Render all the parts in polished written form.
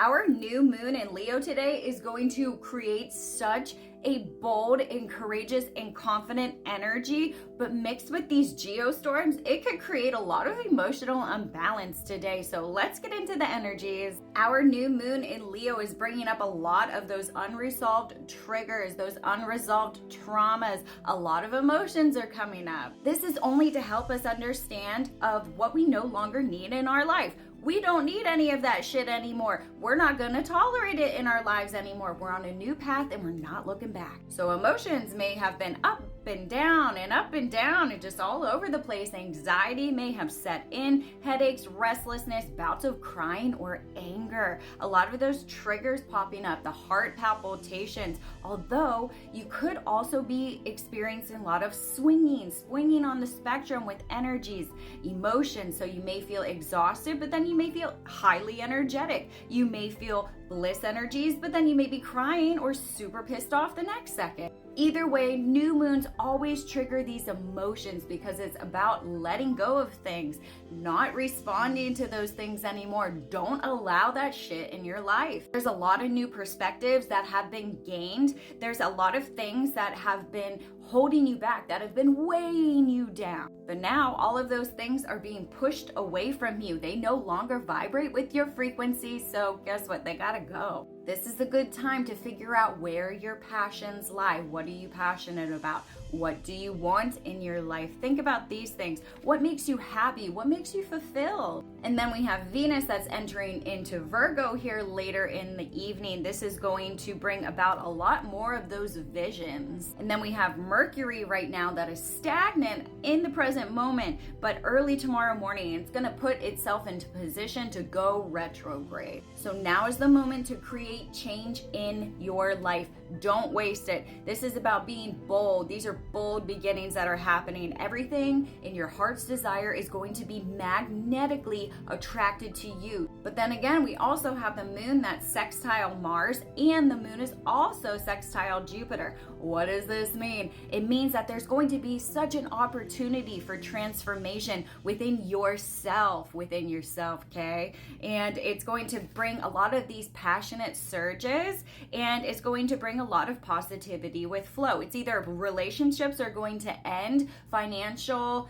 Our new moon in Leo today is going to create such a bold and courageous and confident energy, but mixed with these geostorms, it could create a lot of emotional imbalance today. So let's get into the energies. Our new moon in Leo is bringing up a lot of those unresolved triggers, those unresolved traumas. A lot of emotions are coming up. This is only to help us understand of what we no longer need in our life. We don't need any of that shit anymore. We're not gonna tolerate it in our lives anymore. We're on a new path and we're not looking back. So emotions may have been up and down and up and down and just all over the place. Anxiety may have set in, headaches, restlessness, bouts of crying or anger. A lot of those triggers popping up, the heart palpitations. Although you could also be experiencing a lot of swinging on the spectrum with energies, emotions. So you may feel exhausted, but then you may feel highly energetic. You may feel bliss energies, but then you may be crying or super pissed off the next second. Either way, new moons always trigger these emotions because it's about letting go of things, not responding to those things anymore. Don't allow that shit in your life. There's a lot of new perspectives that have been gained. There's a lot of things that have been holding you back, that have been weighing you down. But now all of those things are being pushed away from you. They no longer vibrate with your frequency, so guess what? They gotta go. This is a good time to figure out where your passions lie. What are you passionate about? What do you want in your life? Think about these things. What makes you happy? What makes you fulfilled? And then we have Venus that's entering into Virgo here later in the evening. This is going to bring about a lot more of those visions. And then we have Mercury right now that is stagnant in the present moment, but early tomorrow morning, it's going to put itself into position to go retrograde. So now is the moment to create change in your life. Don't waste it. This is about being bold. These are bold beginnings that are happening. Everything in your heart's desire is going to be magnetically attracted to you. But then again, we also have the moon that's sextile Mars, and the moon is also sextile Jupiter. What does this mean? It means that there's going to be such an opportunity for transformation within yourself, okay? And it's going to bring a lot of these passionate surges, and it's going to bring a lot of positivity with flow. It's either relationships are going to end, financial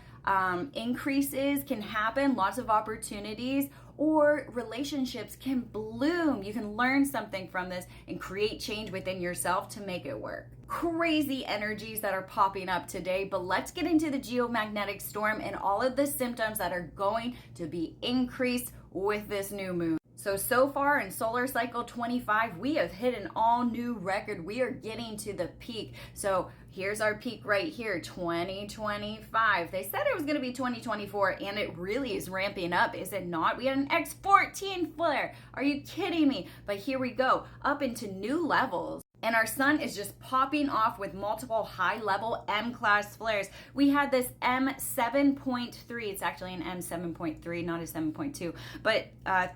increases can happen, lots of opportunities, or relationships can bloom. You can learn something from this and create change within yourself to make it work. Crazy energies that are popping up today, but let's get into the geomagnetic storm and all of the symptoms that are going to be increased with this new moon. So far in solar cycle 25, we have hit an all new record. We are getting to the peak. So here's our peak right here, 2025. They said it was going to be 2024, and it really is ramping up, is it not? We had an X14 flare. Are you kidding me? But here we go, up into new levels. And our sun is just popping off with multiple high-level M-class flares. We had this M7.3. It's actually an M7.3, not a 7.2. But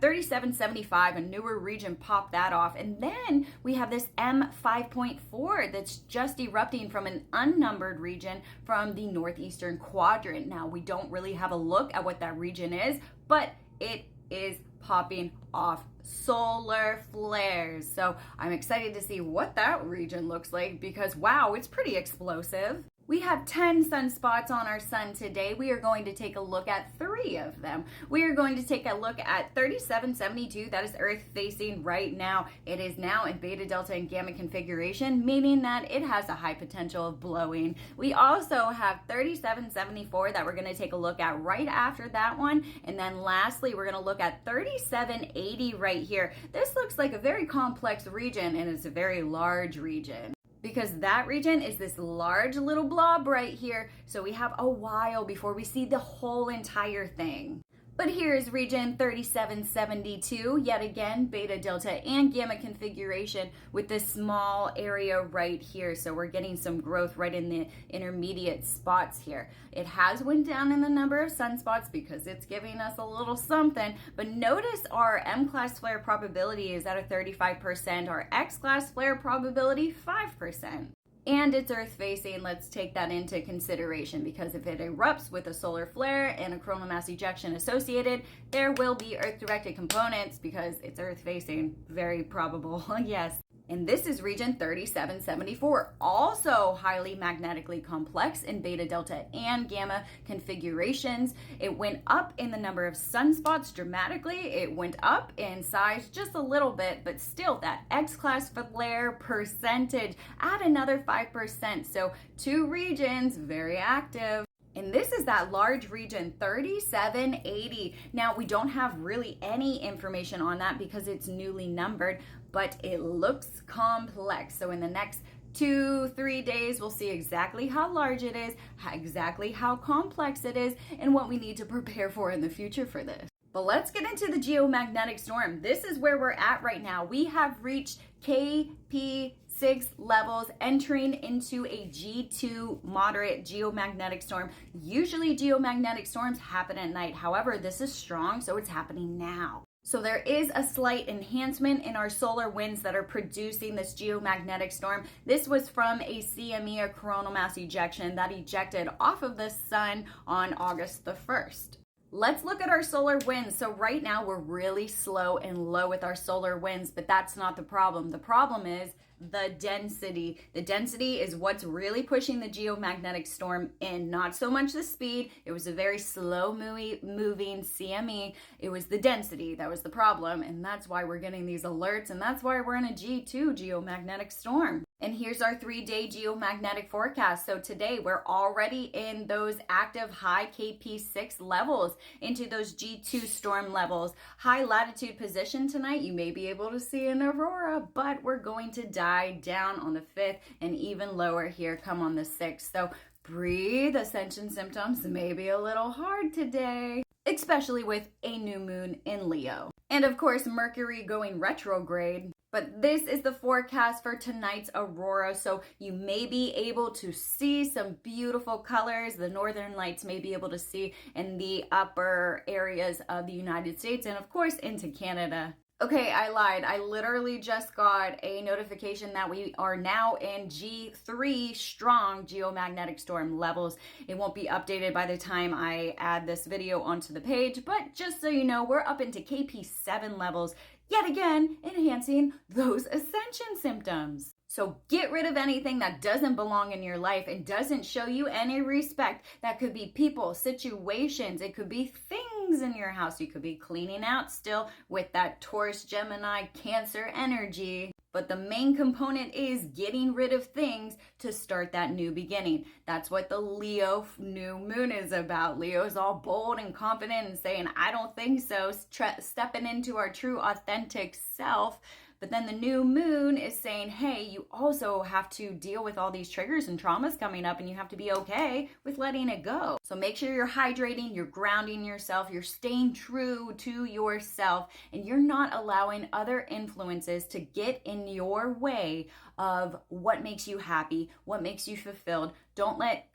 3775, a newer region, popped that off. And then we have this M5.4 that's just erupting from an unnumbered region from the northeastern quadrant. Now, we don't really have a look at what that region is, but it is popping off solar flares. So I'm excited to see what that region looks like because wow, it's pretty explosive. We have 10 sunspots on our sun today. We are going to take a look at 3 of them. We are going to take a look at 3772, that is Earth facing right now. It is now in beta, delta, and gamma configuration, meaning that it has a high potential of blowing. We also have 3774 that we're going to take a look at right after that one. And then lastly, we're going to look at 3780 right here. This looks like a very complex region, and it's a very large region, because that region is this large little blob right here. So we have a while before we see the whole entire thing. But here is region 3772, yet again, beta, delta, and gamma configuration with this small area right here. So we're getting some growth right in the intermediate spots here. It has went down in the number of sunspots because it's giving us a little something, but notice our M-class flare probability is at a 35%, our X-class flare probability 5%. and it's Earth facing. Let's take that into consideration, because if it erupts with a solar flare and a coronal mass ejection associated, there will be Earth directed components because it's Earth facing. Very probable, yes. And this is region 3774, also highly magnetically complex in beta, delta, and gamma configurations. It went up in the number of sunspots dramatically. It went up in size just a little bit, but still that X-class flare percentage at another 5%. So 2 regions, very active. And this is that large region 3780. Now, we don't have really any information on that because it's newly numbered, but it looks complex. So in the next 2-3 days, we'll see exactly how large it is, exactly how complex it is, and what we need to prepare for in the future for this. But let's get into the geomagnetic storm. This is where we're at right now. We have reached KP6 levels, entering into a G2 moderate geomagnetic storm. Usually geomagnetic storms happen at night. However, this is strong, so it's happening now. So there is a slight enhancement in our solar winds that are producing this geomagnetic storm. This was from a CME, a coronal mass ejection, that ejected off of the sun on August the 1st. Let's look at our solar winds. So right now we're really slow and low with our solar winds, but that's not the problem. The problem is the density. The density is what's really pushing the geomagnetic storm in, not so much the speed. It was a very slow moving CME. It was the density that was the problem, and that's why we're getting these alerts, and that's why we're in a G2 geomagnetic storm. And here's our 3-day geomagnetic forecast. So today we're already in those active high KP6 levels, into those G2 storm levels. High latitude position tonight, you may be able to see an aurora, but we're going to die down on the 5th and even lower here come on the 6th. So breathe. Ascension symptoms may be a little hard today, especially with a new moon in Leo. And of course, Mercury going retrograde. But this is the forecast for tonight's aurora, so you may be able to see some beautiful colors. The northern lights may be able to see in the upper areas of the United States and of course into Canada. Okay, I lied. I literally just got a notification that we are now in G3 strong geomagnetic storm levels. It won't be updated by the time I add this video onto the page, but just so you know, we're up into KP7 levels, yet again, enhancing those ascension symptoms. So get rid of anything that doesn't belong in your life and doesn't show you any respect. That could be people, situations, it could be things in your house. You could be cleaning out still with that Taurus, Gemini, Cancer energy. But the main component is getting rid of things to start that new beginning. That's what the Leo new moon is about. Leo's all bold and confident and saying, I don't think so, stepping into our true authentic self. But then the new moon is saying, hey, you also have to deal with all these triggers and traumas coming up, and you have to be okay with letting it go. So make sure you're hydrating, you're grounding yourself, you're staying true to yourself, and you're not allowing other influences to get in your way of what makes you happy, what makes you fulfilled. Don't let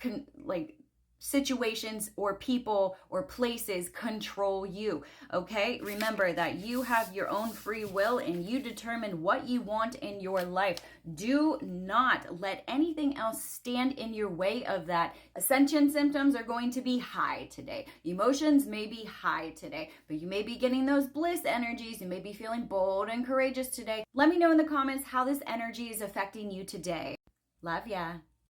situations or people or places control you, okay? Remember that you have your own free will and you determine what you want in your life. Do not let anything else stand in your way of that. Ascension symptoms are going to be high today. Emotions may be high today, but you may be getting those bliss energies. You may be feeling bold and courageous today. Let me know in the comments how this energy is affecting you today. Love ya.